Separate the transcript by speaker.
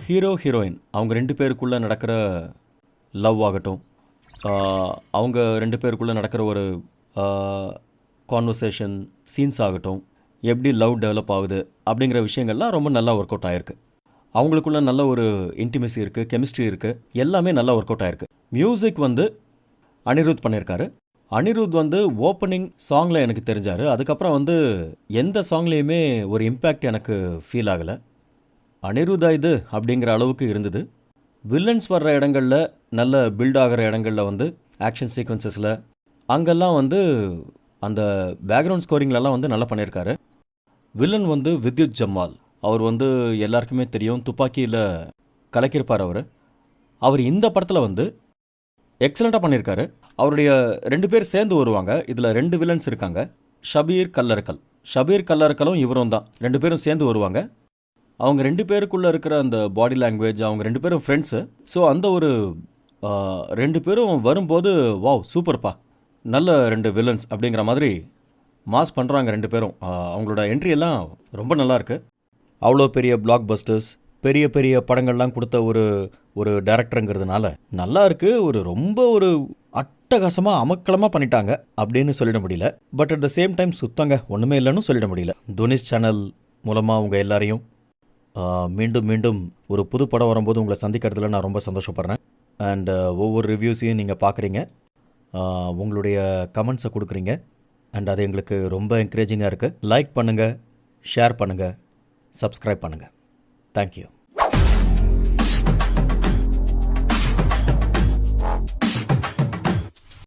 Speaker 1: Hero, heroine அவங்க 2 பேருக்குள்ள நடக்கிற லவ் ஆகட்டும், அவங்க 2 பேருக்குள்ள நடக்கிற ஒரு கான்வர்சேஷன் சீன்ஸ் ஆகட்டும், எப்படி லவ் டெவலப் ஆகுது அப்படிங்கிற விஷயங்கள்லாம் ரொம்ப நல்லா ஒர்க் அவுட் ஆயிருக்கு. அவங்களுக்குள்ள நல்ல ஒரு இன்டிமெசி இருக்குது, கெமிஸ்ட்ரி இருக்குது, எல்லாமே நல்லா ஒர்க் அவுட் ஆயிருக்கு. மியூசிக் வந்து அனிருத் பண்ணியிருக்காரு. அனிருத் வந்து ஓப்பனிங் சாங்கில் எனக்கு தெரிஞ்சார். அதுக்கப்புறம் வந்து எந்த சாங்லேயுமே ஒரு இம்பேக்ட் எனக்கு ஃபீல் ஆகலை. அனிருத்தா இது அப்படிங்கிற அளவுக்கு இருந்தது. வில்லன்ஸ் வர்ற இடங்களில் நல்ல பில்ட் ஆகிற இடங்களில் வந்து ஆக்ஷன் சீக்வன்சஸில் அங்கெல்லாம் வந்து அந்த பேக்ரவுண்ட் ஸ்கோரிங்லலாம் வந்து நல்லா பண்ணியிருக்காரு. வில்லன் வந்து வித்யுத் ஜம்மால். அவர் வந்து எல்லாருக்குமே தெரியும், துப்பாக்கியில் கலக்கியிருப்பார் அவர். அவர் இந்த படத்தில் வந்து எக்ஸலண்ட்டாக பண்ணியிருக்காரு. அவருடைய 2 பேர் சேர்ந்து வருவாங்க. இதில் 2 வில்லன்ஸ் இருக்காங்க, ஷபீர் கல்லறுக்கல். ஷபீர் கல்லறுக்கலும் இவரும் தான் 2 பேரும் சேர்ந்து வருவாங்க. அவங்க 2 பேருக்குள்ளே இருக்கிற அந்த பாடி லாங்குவேஜ், அவங்க 2 பேரும் ஃப்ரெண்ட்ஸு. ஸோ அந்த ஒரு 2 பேரும் வரும்போது வாவ் சூப்பர்ப்பா, நல்ல 2 வில்லன்ஸ் அப்படிங்கிற மாதிரி மாஸ் பண்ணுறாங்க 2 பேரும். அவங்களோட என்ட்ரி எல்லாம் ரொம்ப நல்லாயிருக்கு. அவ்வளோ பெரிய பிளாக் பஸ்டர்ஸ், பெரிய பெரிய படங்கள்லாம் கொடுத்த ஒரு டேரக்டருங்கிறதுனால நல்லா இருக்கு. ரொம்ப ஒரு அட்டகாசமாக அமக்கலமாக பண்ணிட்டாங்க அப்படின்னு சொல்லிட முடியல. But at the same time சுத்தங்க ஒன்றுமே இல்லைன்னு சொல்லிட முடியல. துனிஸ் சேனல் மூலமாக உங்கள் எல்லாரையும் மீண்டும் மீண்டும் ஒரு புது படம் வரும்போது உங்களை சந்திக்கிறதுல நான் ரொம்ப சந்தோஷப்படுறேன். அண்ட் ஒவ்வொரு ரிவ்யூஸையும் நீங்கள் பார்க்குறீங்க, உங்களுடைய கமெண்ட்ஸை கொடுக்குறீங்க. அண்ட் அது எங்களுக்கு ரொம்ப என்கரேஜிங்காக இருக்குது. லைக் பண்ணுங்கள், ஷேர் பண்ணுங்கள், சப்ஸ்கிரைப் பண்ணுங்கள். தேங்க்யூ.